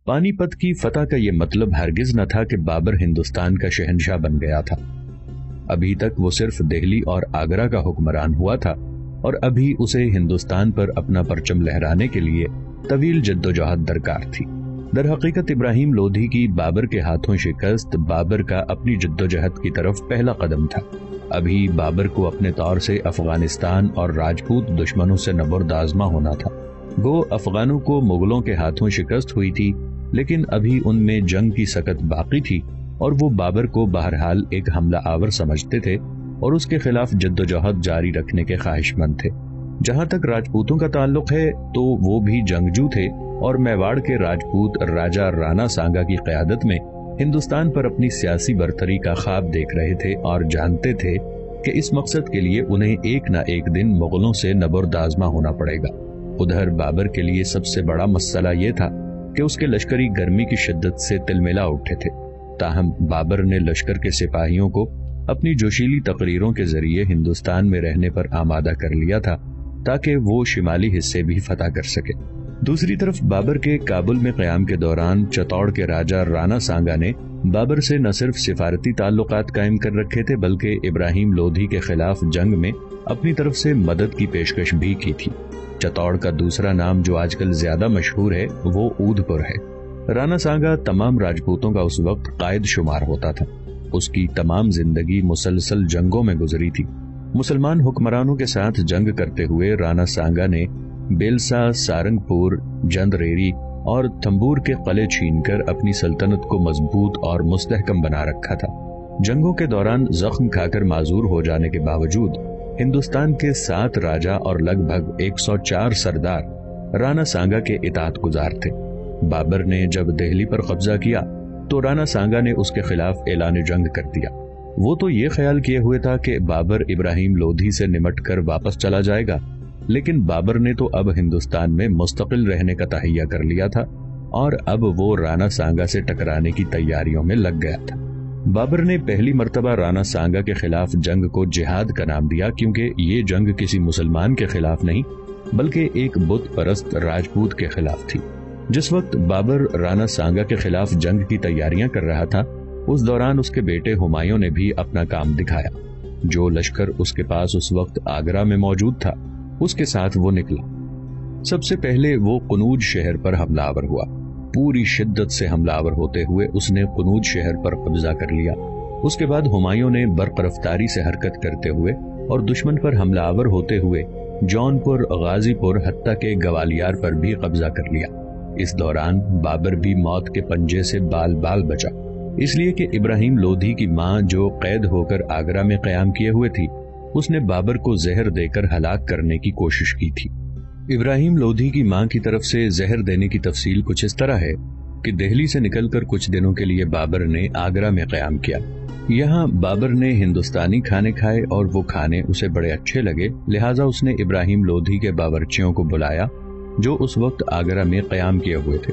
پانی پت کی فتح کا یہ مطلب ہرگز نہ تھا کہ بابر ہندوستان کا شہنشاہ بن گیا تھا۔ ابھی تک وہ صرف دہلی اور آگرہ کا حکمران ہوا تھا، اور ابھی اسے ہندوستان پر اپنا پرچم لہرانے کے لیے طویل جدوجہد درکار تھی۔ در حقیقت ابراہیم لودھی کی بابر کے ہاتھوں شکست بابر کا اپنی جدوجہد کی طرف پہلا قدم تھا۔ ابھی بابر کو اپنے طور سے افغانستان اور راجپوت دشمنوں سے نبرد آزما ہونا تھا۔ گو افغانوں کو مغلوں کے ہاتھوں شکست ہوئی تھی، لیکن ابھی ان میں جنگ کی سکت باقی تھی، اور وہ بابر کو بہرحال ایک حملہ آور سمجھتے تھے اور اس کے خلاف جدوجہد جاری رکھنے کے خواہش مند تھے۔ جہاں تک راجپوتوں کا تعلق ہے تو وہ بھی جنگجو تھے، اور میواڑ کے راجپوت راجہ رانا سانگا کی قیادت میں ہندوستان پر اپنی سیاسی برتری کا خواب دیکھ رہے تھے، اور جانتے تھے کہ اس مقصد کے لیے انہیں ایک نہ ایک دن مغلوں سے نبرد آزما ہونا پڑے گا۔ ادھر بابر کے لیے سب سے بڑا مسئلہ یہ تھا کہ اس کے لشکری گرمی کی شدت سے تلملا اٹھے تھے۔ تاہم بابر نے لشکر کے سپاہیوں کو اپنی جوشیلی تقریروں کے ذریعے ہندوستان میں رہنے پر آمادہ کر لیا تھا تاکہ وہ شمالی حصے بھی فتح کر سکے۔ دوسری طرف بابر کے کابل میں قیام کے دوران چتوڑ کے راجہ رانا سانگا نے بابر سے نہ صرف سفارتی تعلقات قائم کر رکھے تھے بلکہ ابراہیم لودھی کے خلاف جنگ میں اپنی طرف سے مدد کی پیشکش بھی کی تھی۔ چتوڑ کا دوسرا نام جو آج کل زیادہ مشہور ہے وہ اودھ پور ہے۔ رانا سانگا تمام راجپوتوں کا اس وقت قائد شمار ہوتا تھا۔ اس کی تمام زندگی مسلسل جنگوں میں گزری تھی۔ مسلمان حکمرانوں کے ساتھ جنگ کرتے ہوئے رانا سانگا نے بیلسا، سارنگ پور، جند ریری اور تھمبور کے قلعے چھین کر اپنی سلطنت کو مضبوط اور مستحکم بنا رکھا تھا۔ جنگوں کے دوران زخم کھا کر معذور ہو جانے کے باوجود ہندوستان کے 7 راجا اور لگ بھگ 104 سردار رانا سانگا کے اطاعت گزار تھے۔ بابر نے جب دہلی پر قبضہ کیا تو رانا سانگا نے اس کے خلاف اعلان جنگ کر دیا۔ وہ تو یہ خیال کیے ہوئے تھا کہ بابر ابراہیم لودھی سے نمٹ کر واپس چلا جائے گا، لیکن بابر نے تو اب ہندوستان میں مستقل رہنے کا تہیہ کر لیا تھا، اور اب وہ رانا سانگا سے ٹکرانے کی تیاریوں میں لگ گیا تھا۔ بابر نے پہلی مرتبہ رانا سانگا کے خلاف جنگ کو جہاد کا نام دیا، کیونکہ یہ جنگ کسی مسلمان کے خلاف نہیں بلکہ ایک بت پرست راجپوت کے خلاف تھی۔ جس وقت بابر رانا سانگا کے خلاف جنگ کی تیاریاں کر رہا تھا، اس دوران اس کے بیٹے ہمایوں نے بھی اپنا کام دکھایا۔ جو لشکر اس کے پاس اس وقت آگرہ میں موجود تھا اس کے ساتھ وہ نکلا۔ سب سے پہلے وہ قنوج شہر پر حملہ آور ہوا۔ پوری شدت سے حملہ آور ہوتے ہوئے اس نے قنوج شہر پر قبضہ کر لیا۔ اس کے بعد ہمایوں نے برق رفتاری سے حرکت کرتے ہوئے اور دشمن پر حملہ آور ہوتے ہوئے جون پور، غازی پور، حتیٰ کہ گوالیار پر بھی قبضہ کر لیا۔ اس دوران بابر بھی موت کے پنجے سے بال بال بچا، اس لیے کہ ابراہیم لودھی کی ماں جو قید ہو کر آگرہ میں قیام کیے ہوئے تھی، اس نے بابر کو زہر دے کر ہلاک کرنے کی کوشش کی تھی۔ ابراہیم لودھی کی ماں کی طرف سے زہر دینے کی تفصیل کچھ اس طرح ہے کہ دہلی سے نکل کر کچھ دنوں کے لیے بابر نے آگرہ میں قیام کیا۔ یہاں بابر نے ہندوستانی کھانے کھائے اور وہ کھانے اسے بڑے اچھے لگے، لہٰذا اس نے ابراہیم لودھی کے باورچیوں کو بلایا جو اس وقت آگرہ میں قیام کیے ہوئے تھے۔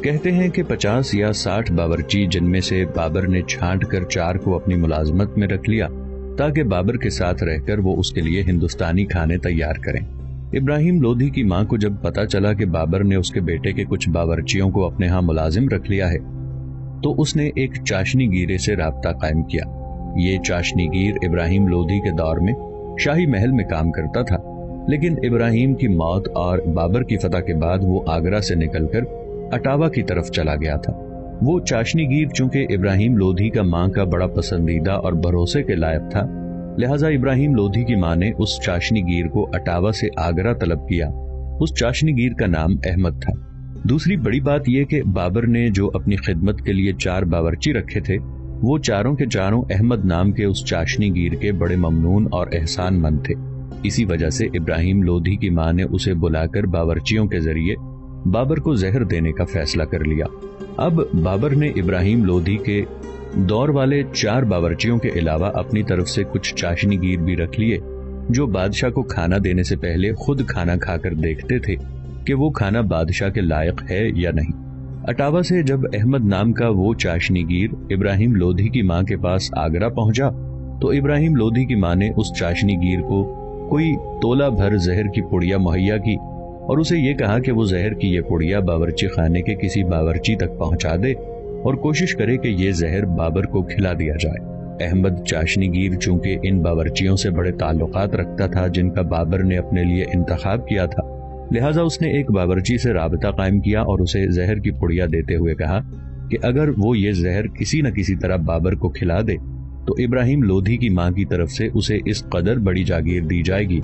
کہتے ہیں کہ 50 یا 60 باورچی، جن میں سے بابر نے چھانٹ کر 4 کو اپنی ملازمت میں رکھ لیا تاکہ بابر کے ساتھ رہ کر وہ اس کے لیے ہندوستانی کھانے تیار کریں۔ ابراہیم لودھی کی ماں کو جب پتا چلا کہ بابر نے اس کے بیٹے کے کچھ باورچیوں کو اپنے ہاں ملازم رکھ لیا ہے تو اس نے ایک چاشنی گیرے سے رابطہ قائم کیا۔ یہ چاشنی گیر ابراہیم لودھی کے دور میں شاہی محل میں کام کرتا تھا، لیکن ابراہیم کی موت اور بابر کی فتح کے بعد وہ آگرہ سے نکل کر اٹاوا کی طرف چلا گیا تھا۔ وہ چاشنی گیر چونکہ ابراہیم لودھی کا ماں کا بڑا پسندیدہ اور بھروسے کے لائق تھا، لہٰذا ابراہیم لودھی کی ماں نے اس چاشنی گیر کو اٹاوا سے آگرہ طلب کیا۔ اس چاشنی گیر کا نام احمد تھا۔ دوسری بڑی بات یہ کہ بابر نے جو اپنی خدمت کے لیے 4 باورچی رکھے تھے، وہ چاروں کے چاروں احمد نام کے اس چاشنی گیر کے بڑے ممنون اور احسان مند تھے۔ اسی وجہ سے ابراہیم لودھی کی ماں نے اسے بلا کر باورچیوں کے ذریعے بابر کو زہر دینے کا فیصلہ کر لیا۔ اب بابر نے ابراہیم لودھی کے دور والے 4 باورچیوں کے علاوہ اپنی طرف سے کچھ چاشنی گیر بھی رکھ لیے جو بادشاہ کو کھانا دینے سے پہلے خود کھانا کھا کر دیکھتے تھے کہ وہ کھانا بادشاہ کے لائق ہے یا نہیں۔ اٹاوا سے جب احمد نام کا وہ چاشنی گیر ابراہیم لودھی کی ماں کے پاس آگرہ پہنچا تو ابراہیم لودھی کی ماں نے اس چاشنی گیر کو کوئی تولہ بھر زہر کی پڑیا مہیا کی اور اسے یہ کہا کہ وہ زہر کی یہ پڑیا باورچی خانے کے کسی باورچی تک پہنچا دے اور کوشش کرے کہ یہ زہر بابر کو کھلا دیا جائے۔ احمد چاشنی گیر چونکہ ان باورچیوں سے بڑے تعلقات رکھتا تھا جن کا بابر نے اپنے لیے انتخاب کیا تھا، لہٰذا اس نے ایک باورچی سے رابطہ قائم کیا اور اسے زہر کی پڑیا دیتے ہوئے کہا کہ اگر وہ یہ زہر کسی نہ کسی طرح بابر کو کھلا دے تو ابراہیم لودھی کی ماں کی طرف سے اسے اس قدر بڑی جاگیر دی جائے گی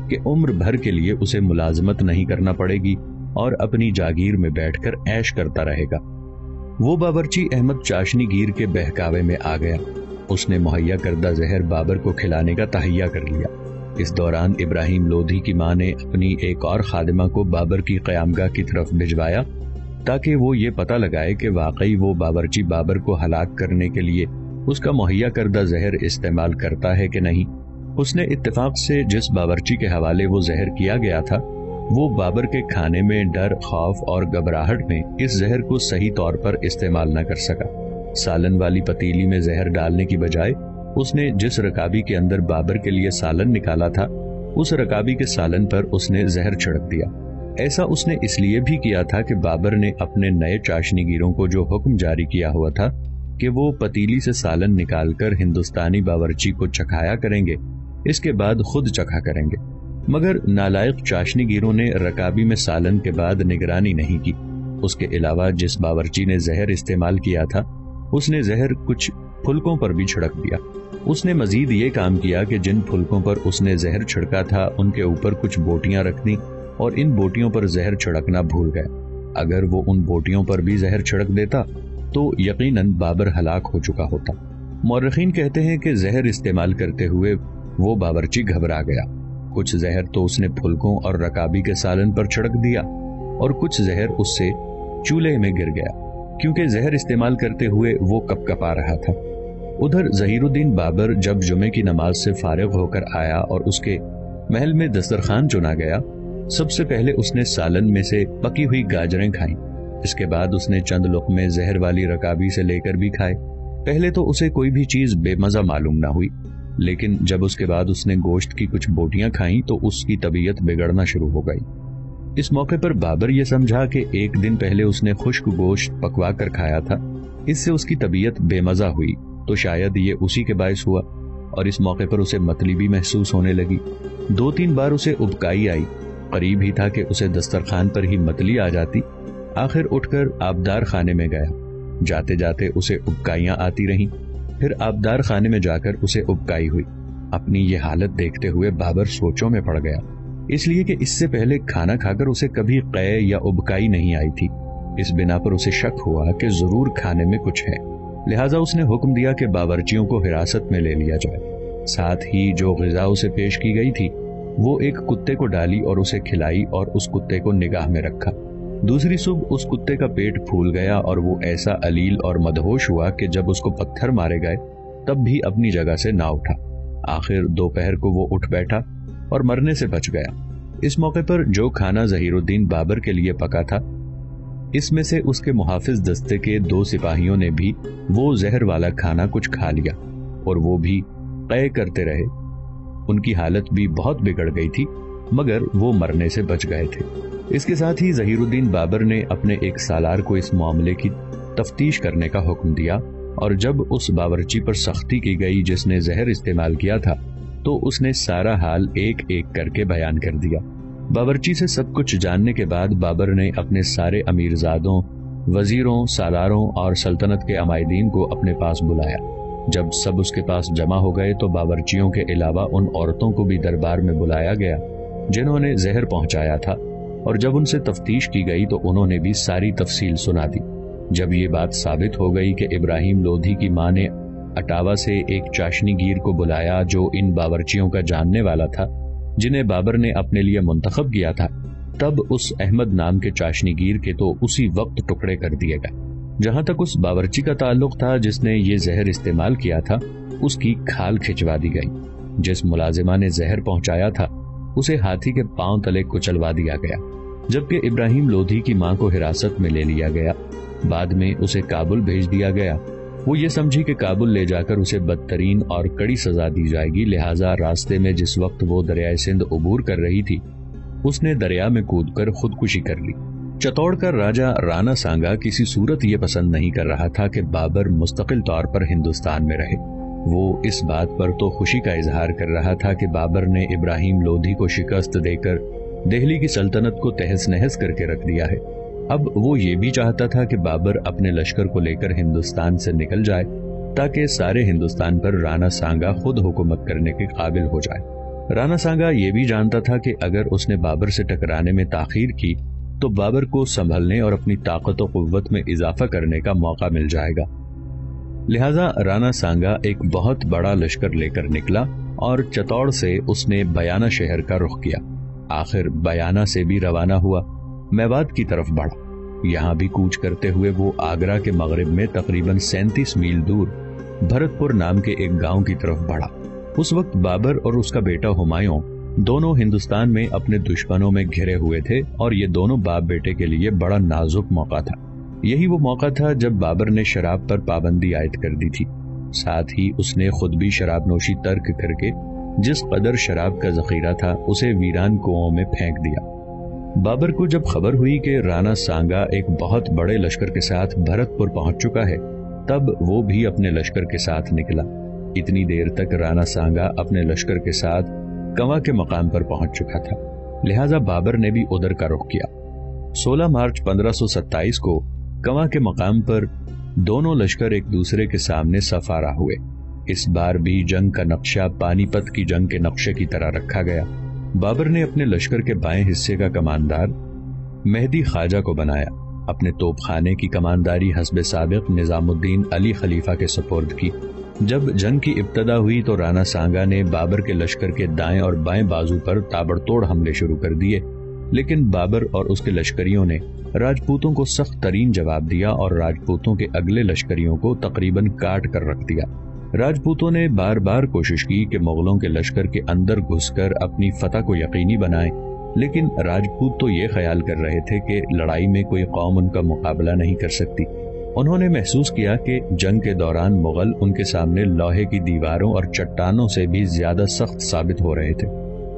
کہ عمر بھر کے لیے اسے ملازمت نہیں کرنا پڑے گی اور اپنی جاگیر میں بیٹھ کر عیش کرتا رہے گا۔ وہ باورچی احمد چاشنی گیر کے بہکاوے میں آ گیا۔ اس نے مہیا کردہ زہر بابر کو کھلانے کا تہیہ کر لیا۔ اس دوران ابراہیم لودھی کی ماں نے اپنی ایک اور خادمہ کو بابر کی قیامگاہ کی طرف بھجوایا تاکہ وہ یہ پتہ لگائے کہ واقعی وہ باورچی بابر کو ہلاک کرنے کے لیے اس کا مہیا کردہ زہر استعمال کرتا ہے کہ نہیں۔ اس نے اتفاق سے جس باورچی کے حوالے وہ زہر کیا گیا تھا وہ بابر کے کھانے میں ڈر، خوف اور گھبراہٹ میں اس زہر کو صحیح طور پر استعمال نہ کر سکا۔ سالن والی پتیلی میں زہر ڈالنے کی بجائے اس نے جس رکابی کے اندر بابر کے لیے سالن نکالا تھا اس رکابی کے سالن پر اس نے زہر چھڑک دیا۔ ایسا اس نے اس لیے بھی کیا تھا کہ بابر نے اپنے نئے چاشنی گیروں کو جو حکم جاری کیا ہوا تھا کہ وہ پتیلی سے سالن نکال کر ہندوستانی باورچی کو چکھایا کریں گے، اس کے بعد خود چکھا کریں گے، مگر نالائق چاشنی گیروں نے رکابی میں سالن کے بعد نگرانی نہیں کی۔ اس کے علاوہ جس باورچی نے زہر استعمال کیا تھا اس نے زہر کچھ پھلکوں پر بھی چھڑک دیا۔ اس نے مزید یہ کام کیا کہ جن پھلکوں پر اس نے زہر چھڑکا تھا ان کے اوپر کچھ بوٹیاں رکھ دیں اور ان بوٹیوں پر زہر چھڑکنا بھول گئے۔ اگر وہ ان بوٹیوں پر بھی زہر چھڑک دیتا تو یقیناً بابر ہلاک ہو چکا ہوتا۔ مورخین کہتے ہیں کہ زہر استعمال کرتے ہوئے وہ باورچی گھبرا گیا۔ کچھ زہر تو اس نے پھلکوں اور رکابی کے سالن پر چھڑک دیا اور کچھ زہر اس سے چولہے میں گر گیا، کیونکہ زہر استعمال کرتے ہوئے وہ کپ کپا رہا تھا۔ ادھر ظہیر الدین بابر جب جمعے کی نماز سے فارغ ہو کر آیا اور اس کے محل میں دسترخوان چنا گیا، سب سے پہلے اس نے سالن میں سے پکی ہوئی گاجریں کھائیں۔ اس کے بعد اس نے چند لقمے زہر والی رکابی سے لے کر بھی کھائے۔ پہلے تو اسے کوئی بھی چیز بے مزہ معلوم نہ ہوئی، لیکن جب اس کے بعد اس نے گوشت کی کچھ بوٹیاں کھائیں تو اس کی طبیعت بگڑنا شروع ہو گئی۔ اس موقع پر بابر یہ سمجھا کہ ایک دن پہلے اس نے خشک گوشت پکوا کر کھایا تھا، اس سے اس کی طبیعت بے مزہ ہوئی، تو شاید یہ اسی کے باعث ہوا، اور اس موقع پر اسے متلی بھی محسوس ہونے لگی۔ 2-3 بار اسے ابکائی آئی، قریب ہی تھا کہ اسے دسترخوان پر ہی متلی آ جاتی۔ آخر اٹھ کر آبدار خانے میں گیا۔ جاتے جاتے اسے ابکائیاں آتی رہیں، پھر آبدار خانے میں جا کر اسے ابکائی ہوئی۔ اپنی یہ حالت دیکھتے ہوئے بابر سوچوں میں پڑ گیا، اس لیے کہ اس سے پہلے کھانا کھا کر اسے کبھی قے یا ابکائی نہیں آئی تھی۔ اس بنا پر اسے شک ہوا کہ ضرور کھانے میں کچھ ہے، لہٰذا اس نے حکم دیا کہ باورچیوں کو حراست میں لے لیا جائے۔ ساتھ ہی جو غذا اسے پیش کی گئی تھی وہ ایک کتے کو ڈالی اور اسے کھلائی اور اس کتے کو نگاہ میں رکھا۔ دوسری صبح اس کتے کا پیٹ پھول گیا اور وہ ایسا علیل اور مدہوش ہوا کہ جب اس کو پتھر مارے گئے تب بھی اپنی جگہ سے نہ اٹھا۔ آخر دوپہر کو وہ اٹھ بیٹھا اور مرنے سے بچ گیا۔ اس موقع پر جو کھانا ظہیر الدین بابر کے لیے پکا تھا اس میں سے اس کے محافظ دستے کے 2 سپاہیوں نے بھی وہ زہر والا کھانا کچھ کھا لیا اور وہ بھی قے کرتے رہے۔ ان کی حالت بھی بہت بگڑ گئی تھی مگر وہ مرنے سے بچ گئے تھے۔ اس کے ساتھ ہی ظہیر الدین بابر نے اپنے ایک سالار کو اس معاملے کی تفتیش کرنے کا حکم دیا، اور جب اس باورچی پر سختی کی گئی جس نے زہر استعمال کیا تھا تو اس نے سارا حال ایک ایک کر کے بیان کر دیا۔ باورچی سے سب کچھ جاننے کے بعد بابر نے اپنے سارے امیرزادوں، وزیروں، سالاروں اور سلطنت کے عمائدین کو اپنے پاس بلایا۔ جب سب اس کے پاس جمع ہو گئے تو باورچیوں کے علاوہ ان عورتوں کو بھی دربار میں بلایا گیا جنہوں نے زہر پہنچایا تھا، اور جب ان سے تفتیش کی گئی تو انہوں نے بھی ساری تفصیل سنا دی۔ جب یہ بات ثابت ہو گئی کہ ابراہیم لودھی کی ماں نے اٹاوا سے ایک چاشنی گیر کو بلایا جو ان باورچیوں کا جاننے والا تھا جنہیں بابر نے اپنے لیے منتخب کیا تھا، تب اس احمد نام کے چاشنی گیر کے تو اسی وقت ٹکڑے کر دیے گئے۔ جہاں تک اس باورچی کا تعلق تھا جس نے یہ زہر استعمال کیا تھا، اس کی کھال کھچوا دی گئی۔ جس ملازمہ نے زہر پہنچایا تھا اسے ہاتھی کے پاؤں تلے کچلوا دیا گیا، جبکہ ابراہیم لودھی کی ماں کو حراست میں لے لیا گیا۔ بعد میں اسے کابل بھیج دیا گیا۔ وہ یہ سمجھی کہ کابل لے جا کر اسے بدترین اور کڑی سزا دی جائے گی، لہٰذا راستے میں جس وقت وہ دریائے سندھ عبور کر رہی تھی اس نے دریا میں کود کر خودکشی کر لی۔ چتوڑ کا راجہ رانا سانگا کسی صورت یہ پسند نہیں کر رہا تھا کہ بابر مستقل طور پر ہندوستان میں رہے۔ وہ اس بات پر تو خوشی کا اظہار کر رہا تھا کہ بابر نے ابراہیم لودھی کو شکست دے کر دہلی کی سلطنت کو تہس نہس کر کے رکھ دیا ہے۔ اب وہ یہ بھی چاہتا تھا کہ بابر اپنے لشکر کو لے کر ہندوستان سے نکل جائے تاکہ سارے ہندوستان پر رانا سانگا خود حکومت کرنے کے قابل ہو جائے۔ رانا سانگا یہ بھی جانتا تھا کہ اگر اس نے بابر سے ٹکرانے میں تاخیر کی تو بابر کو سنبھلنے اور اپنی طاقت و قوت میں اضافہ کرنے کا موقع مل جائے گا۔ لہذا رانا سانگا ایک بہت بڑا لشکر لے کر نکلا اور چتوڑ سے اس نے بیانہ شہر کا رخ کیا۔ آخر بیانہ سے بھی روانہ ہوا، میوات کی طرف بڑھا۔ یہاں بھی کوچ کرتے ہوئے وہ آگرہ کے مغرب میں تقریباً 37 میل دور بھرت پور نام کے ایک گاؤں کی طرف بڑھا۔ اس وقت بابر اور اس کا بیٹا ہمایوں دونوں ہندوستان میں اپنے دشمنوں میں گھرے ہوئے تھے اور یہ دونوں باپ بیٹے کے لیے بڑا نازک موقع تھا۔ یہی وہ موقع تھا جب بابر نے شراب پر پابندی عائد کر دی تھی۔ ساتھ ہی اس نے خود بھی شراب نوشی ترک کر کے جس قدر شراب کا ذخیرہ تھا اسے ویران کنوؤں میں پھینک دیا۔ بابر کو جب خبر ہوئی کہ رانا سانگا ایک بہت بڑے لشکر کے ساتھ بھرت پور پہنچ چکا ہے، تب وہ بھی اپنے لشکر کے ساتھ نکلا۔ اتنی دیر تک رانا سانگا اپنے لشکر کے ساتھ کنوا کے مقام پر پہنچ چکا تھا، لہذا بابر نے بھی ادھر کا رخ کیا۔ 16 مارچ 1527 کو کنوا کے مقام پر دونوں لشکر ایک دوسرے کے سامنے صفارہ ہوئے۔ اس بار بھی جنگ کا نقشہ پانی پت کی جنگ کے نقشے کی طرح رکھا گیا۔ بابر نے اپنے لشکر کے بائیں حصے کا کماندار مہدی خواجہ کو بنایا۔ اپنے توپ خانے کی کمانداری حسب سابق نظام الدین علی خلیفہ کے سپرد کی۔ جب جنگ کی ابتدا ہوئی تو رانا سانگا نے بابر کے لشکر کے دائیں اور بائیں بازو پر تابڑتوڑ حملے شروع کر دیے، لیکن بابر اور اس کے لشکریوں نے راجپوتوں کو سخت ترین جواب دیا اور راجپوتوں کے اگلے لشکریوں کو تقریباً کاٹ کر رکھ دیا۔ راجپوتوں نے بار بار کوشش کی کہ مغلوں کے لشکر کے اندر گھس کر اپنی فتح کو یقینی بنائیں، لیکن راجپوت تو یہ خیال کر رہے تھے کہ لڑائی میں کوئی قوم ان کا مقابلہ نہیں کر سکتی۔ انہوں نے محسوس کیا کہ جنگ کے دوران مغل ان کے سامنے لوہے کی دیواروں اور چٹانوں سے بھی زیادہ سخت ثابت ہو رہے تھے۔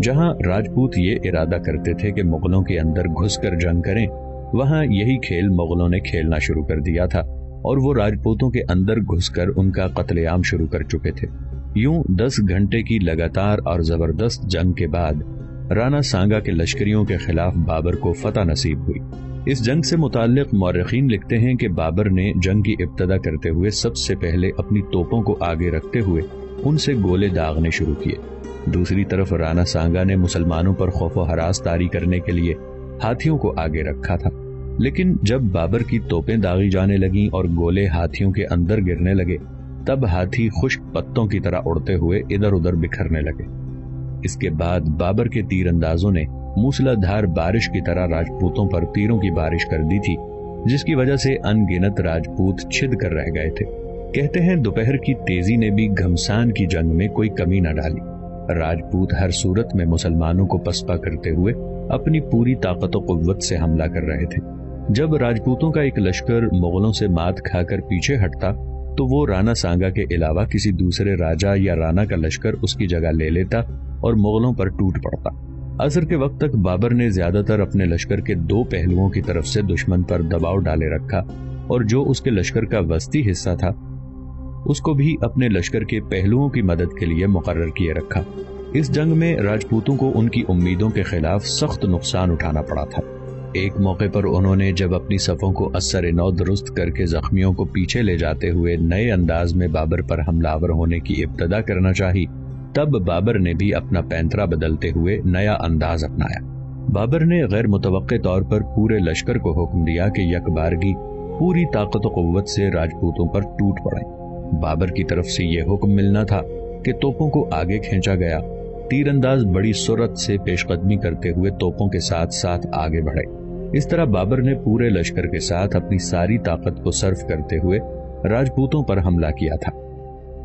جہاں راجپوت یہ ارادہ کرتے تھے کہ مغلوں کے اندر گھس کر جنگ کریں، وہاں یہی کھیل مغلوں نے کھیلنا شروع کر دیا تھا اور وہ راجپوتوں کے اندر گھس کر ان کا قتل عام شروع کر چکے تھے۔ یوں 10 گھنٹے کی لگاتار اور زبردست جنگ کے بعد رانا سانگا کے لشکریوں کے خلاف بابر کو فتح نصیب ہوئی۔ اس جنگ سے متعلق مورخین لکھتے ہیں کہ بابر نے جنگ کی ابتدا کرتے ہوئے سب سے پہلے اپنی توپوں کو آگے رکھتے ہوئے ان سے گولے داغنے شروع کیے۔ دوسری طرف رانا سانگا نے مسلمانوں پر خوف و ہراس طاری کرنے کے لیے ہاتھیوں کو آگے رکھا تھا، لیکن جب بابر کی توپیں داغی جانے لگیں اور گولے ہاتھیوں کے اندر گرنے لگے، تب ہاتھی خشک پتوں کی طرح اڑتے ہوئے ادھر ادھر بکھرنے لگے۔ اس کے بعد بابر کے تیر اندازوں نے موسلا دھار بارش کی طرح راجپوتوں پر تیروں کی بارش کر دی تھی، جس کی وجہ سے ان گنت راجپوت چھد کر رہ گئے تھے۔ کہتے ہیں دوپہر کی تیزی نے بھی گھمسان کی جنگ میں کوئی کمی نہ ڈالی۔ راجپوت ہر صورت میں مسلمانوں کو پسپا کرتے ہوئے اپنی پوری طاقت و قوت سے حملہ کر رہے تھے۔ جب راجپوتوں کا ایک لشکر مغلوں سے مات کھا کر پیچھے ہٹتا تو وہ رانا سانگا کے علاوہ کسی دوسرے راجا یا رانا کا لشکر اس کی جگہ لے لیتا اور مغلوں پر ٹوٹ پڑتا۔ عصر کے وقت تک بابر نے زیادہ تر اپنے لشکر کے 2 پہلوؤں کی طرف سے دشمن پر دباؤ ڈالے رکھا، اور جو اس کے لشکر کا وسطی حصہ تھا اس کو بھی اپنے لشکر کے پہلوؤں کی مدد کے لیے مقرر کیے رکھا۔ اس جنگ میں راجپوتوں کو ان کی امیدوں کے خلاف سخت نقصان اٹھانا پڑا تھا۔ ایک موقع پر انہوں نے جب اپنی صفوں کو اثر نو درست کر کے زخمیوں کو پیچھے لے جاتے ہوئے نئے انداز میں بابر پر حملہ آور ہونے کی ابتدا کرنا چاہی، تب بابر نے بھی اپنا پینترا بدلتے ہوئے نیا انداز اپنایا۔ بابر نے غیر متوقع طور پر پورے لشکر کو حکم دیا کہ یکبارگی پوری طاقت و قوت سے راجپوتوں پر ٹوٹ پڑیں۔ بابر کی طرف سے یہ حکم ملنا تھا کہ توپوں کو آگے کھینچا گیا۔ تیر انداز بڑی سرعت سے پیش قدمی کرتے ہوئے توپوں کے ساتھ ساتھ آگے بڑھے۔ اس طرح بابر نے پورے لشکر کے ساتھ اپنی ساری طاقت کو صرف کرتے ہوئے راجپوتوں پر حملہ کیا تھا۔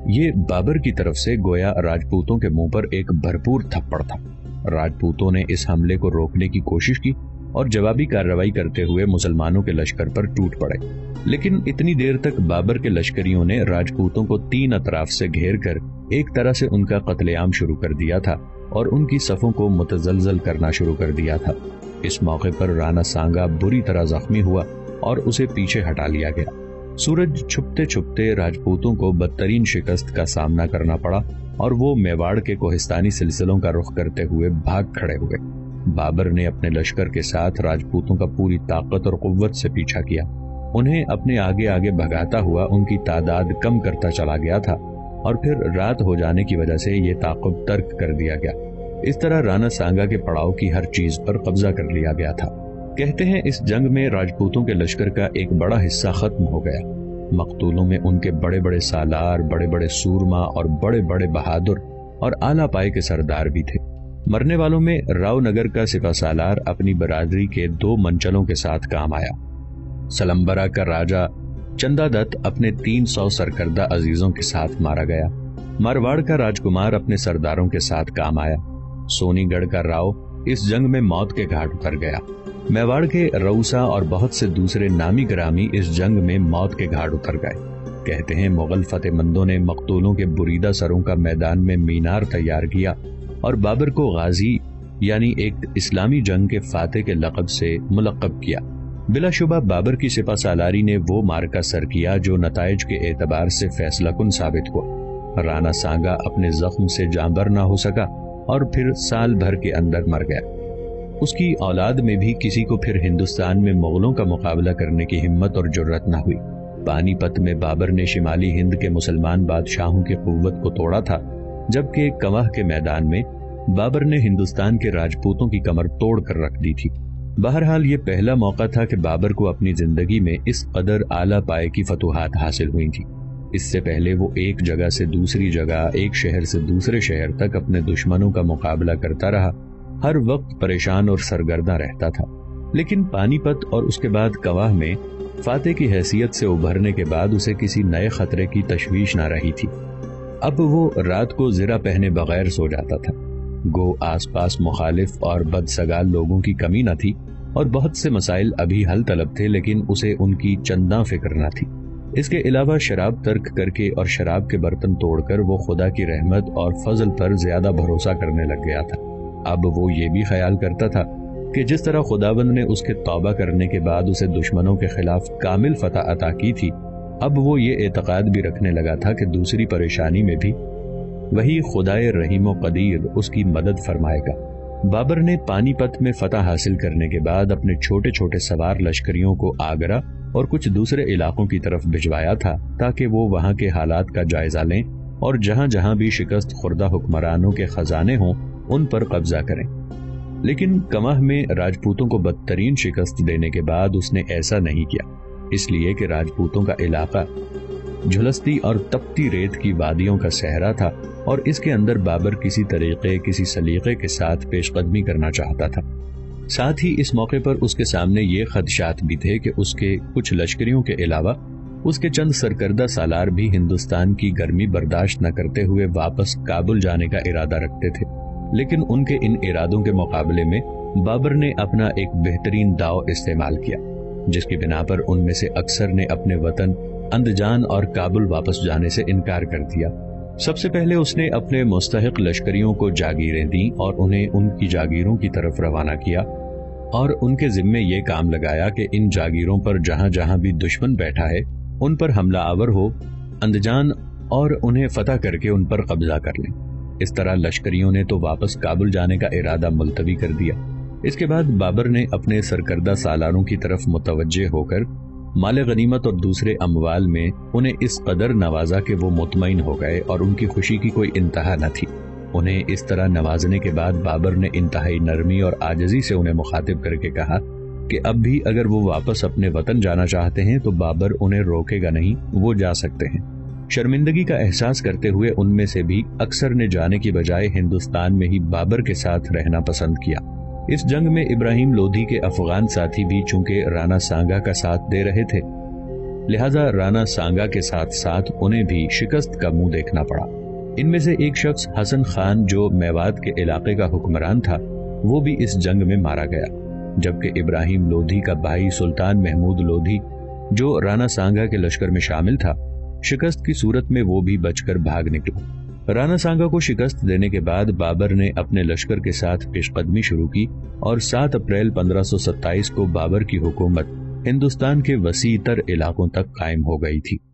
یہ بابر کی طرف سے گویا راجپوتوں کے منہ پر ایک بھرپور تھپڑ تھا۔ راجپوتوں نے اس حملے کو روکنے کی کوشش کی اور جوابی کارروائی کرتے ہوئے مسلمانوں کے لشکر پر ٹوٹ پڑے، لیکن اتنی دیر تک بابر کے لشکریوں نے راجپوتوں کو 3 اطراف سے گھیر کر ایک طرح سے ان کا قتل عام شروع کر دیا تھا اور ان کی صفوں کو متزلزل کرنا شروع کر دیا تھا۔ اس موقع پر رانا سانگا بری طرح زخمی ہوا اور اسے پیچھے ہٹا لیا گیا۔ سورج چھپتے چھپتے راجپوتوں کو بدترین شکست کا سامنا کرنا پڑا اور وہ میواڑ کے کوہستانی سلسلوں کا رخ کرتے ہوئے بھاگ کھڑے ہوئے۔ بابر نے اپنے لشکر کے ساتھ راجپوتوں کا پوری طاقت اور قوت سے پیچھا کیا۔ انہیں اپنے آگے آگے بھگاتا ہوا ان کی تعداد کم کرتا چلا گیا تھا اور پھر رات ہو جانے کی وجہ سے یہ تعاقب ترک کر دیا گیا۔ اس طرح رانا سانگا کے پڑاؤ کی ہر چیز پر قبضہ کر لیا گیا تھا۔ کہتے ہیں اس جنگ میں راجپوتوں کے لشکر کا ایک بڑا حصہ ختم ہو گیا۔ مقتولوں میں ان کے بڑے بڑے سالار، بڑے بڑے سورما اور بڑے بڑے بہادر اور اعلیٰ پائے کے سردار بھی تھے۔ مرنے والوں میں راؤ نگر کا سپہ سالار اپنی برادری کے 2 منچلوں کے ساتھ کام آیا۔ سلمبرا کا راجہ چندا دت اپنے 300 سرکردہ عزیزوں کے ساتھ مارا گیا۔ مارواڑ کا راجکمار اپنے سرداروں کے ساتھ کام آیا۔ سونی گڑھ کا راؤ اس جنگ میں موت کے گھاٹ اتر گیا۔ میواڑ کے روسا اور بہت سے دوسرے نامی گرامی اس جنگ میں موت کے گھاٹ اتر گئے۔ کہتے ہیں مغل فتح مندوں نے مقتولوں کے بریدہ سروں کا میدان میں مینار تیار کیا اور بابر کو غازی یعنی ایک اسلامی جنگ کے فاتح کے لقب سے ملقب کیا۔ بلا شبہ بابر کی سپہ سالاری نے وہ مارکا سر کیا جو نتائج کے اعتبار سے فیصلہ کن ثابت ہوا۔ رانا سانگا اپنے زخم سے جانبر نہ ہو سکا اور پھر سال بھر کے اندر مر گیا۔ اس کی اولاد میں بھی کسی کو پھر ہندوستان میں مغلوں کا مقابلہ کرنے کی ہمت اور جرأت نہ ہوئی۔ پانی پت میں بابر نے شمالی ہند کے مسلمان بادشاہوں کی قوت کو توڑا تھا، جبکہ کنوہ کے میدان میں بابر نے ہندوستان کے راجپوتوں کی کمر توڑ کر رکھ دی تھی۔ بہرحال یہ پہلا موقع تھا کہ بابر کو اپنی زندگی میں اس قدر اعلیٰ پائے کی فتوحات حاصل ہوئی تھی۔ اس سے پہلے وہ ایک جگہ سے دوسری جگہ، ایک شہر سے دوسرے شہر تک اپنے دشمنوں کا مقابلہ کرتا رہا، ہر وقت پریشان اور سرگرداں رہتا تھا۔ لیکن پانی پت اور اس کے بعد کنوہ میں فاتح کی حیثیت سے ابھرنے کے بعد اسے کسی نئے خطرے کی تشویش نہ رہی تھی۔ اب وہ رات کو زرہ پہنے بغیر سو جاتا تھا۔ گو آس پاس مخالف اور بدسگال لوگوں کی کمی نہ تھی اور بہت سے مسائل ابھی حل طلب تھے، لیکن اسے ان کی چنداں فکر نہ تھی۔ اس کے علاوہ شراب ترک کر کے اور شراب کے برتن توڑ کر وہ خدا کی رحمت اور فضل پر زیادہ بھروسہ کرنے لگ گیا تھا۔ اب وہ یہ بھی خیال کرتا تھا کہ جس طرح خداوند نے اس کے توبہ کرنے کے بعد اسے دشمنوں کے خلاف کامل فتح عطا کی تھی، اب وہ یہ اعتقاد بھی رکھنے لگا تھا کہ دوسری پریشانی میں بھی وہی خدائے رحیم و قدیر اس کی مدد فرمائے گا۔ بابر نے پانی پت میں فتح حاصل کرنے کے بعد اپنے چھوٹے چھوٹے سوار لشکریوں کو آگرہ اور کچھ دوسرے علاقوں کی طرف بھجوایا تھا تاکہ وہ وہاں کے حالات کا جائزہ لیں اور جہاں جہاں بھی شکست خوردہ حکمرانوں کے خزانے ہوں ان پر قبضہ کریں۔ لیکن کنوہ میں راجپوتوں کو بدترین شکست دینے کے بعد اس نے ایسا نہیں کیا، اس لیے کہ راجپوتوں کا علاقہ جھلستی اور تپتی ریت کی وادیوں کا صحرا تھا اور اس کے اندر بابر کسی طریقے کسی سلیقے کے ساتھ پیش قدمی کرنا چاہتا تھا۔ ساتھ ہی اس موقع پر اس کے سامنے یہ خدشات بھی تھے کہ اس کے کچھ لشکریوں کے علاوہ اس کے چند سرکردہ سالار بھی ہندوستان کی گرمی برداشت نہ کرتے ہوئے واپس کابل جانے کا ارادہ رکھتے تھے۔ لیکن ان کے ان ارادوں کے مقابلے میں بابر نے اپنا ایک بہترین داؤ استعمال کیا، جس کی بنا پر ان میں سے اکثر نے اپنے وطن اندجان اور کابل واپس جانے سے انکار کر دیا۔ سب سے پہلے اس نے اپنے مستحق لشکریوں کو جاگیریں دیں اور انہیں ان کی جاگیروں کی طرف روانہ کیا اور ان کے ذمے یہ کام لگایا کہ ان جاگیروں پر جہاں جہاں بھی دشمن بیٹھا ہے ان پر حملہ آور ہو اندجان اور انہیں فتح کر کے ان پر قبضہ کر لیں۔ اس طرح لشکریوں نے تو واپس کابل جانے کا ارادہ ملتوی کر دیا۔ اس کے بعد بابر نے اپنے سرکردہ سالاروں کی طرف متوجہ ہو کر مال غنیمت اور دوسرے اموال میں انہیں اس قدر نوازا کہ وہ مطمئن ہو گئے اور ان کی خوشی کی کوئی انتہا نہ تھی۔ انہیں اس طرح نوازنے کے بعد بابر نے انتہائی نرمی اور عاجزی سے انہیں مخاطب کر کے کہا کہ اب بھی اگر وہ واپس اپنے وطن جانا چاہتے ہیں تو بابر انہیں روکے گا نہیں، وہ جا سکتے ہیں۔ شرمندگی کا احساس کرتے ہوئے ان میں سے بھی اکثر نے جانے کی بجائے ہندوستان میں ہی بابر کے ساتھ رہنا پسند کیا۔ اس جنگ میں ابراہیم لودھی کے افغان ساتھی بھی چونکہ رانا سانگا کا ساتھ دے رہے تھے، لہذا رانا سانگا کے ساتھ ساتھ انہیں بھی شکست کا منہ دیکھنا پڑا۔ ان میں سے ایک شخص حسن خان جو میوات کے علاقے کا حکمران تھا، وہ بھی اس جنگ میں مارا گیا، جبکہ ابراہیم لودھی کا بھائی سلطان محمود لودھی جو رانا سانگا کے لشکر میں شامل تھا، شکست کی صورت میں وہ بھی بچ کر بھاگ نکلا۔ رانا سانگا کو شکست دینے کے بعد بابر نے اپنے لشکر کے ساتھ پیش قدمی شروع کی اور 7 اپریل 1527 کو بابر کی حکومت ہندوستان کے وسیع تر علاقوں تک قائم ہو گئی تھی۔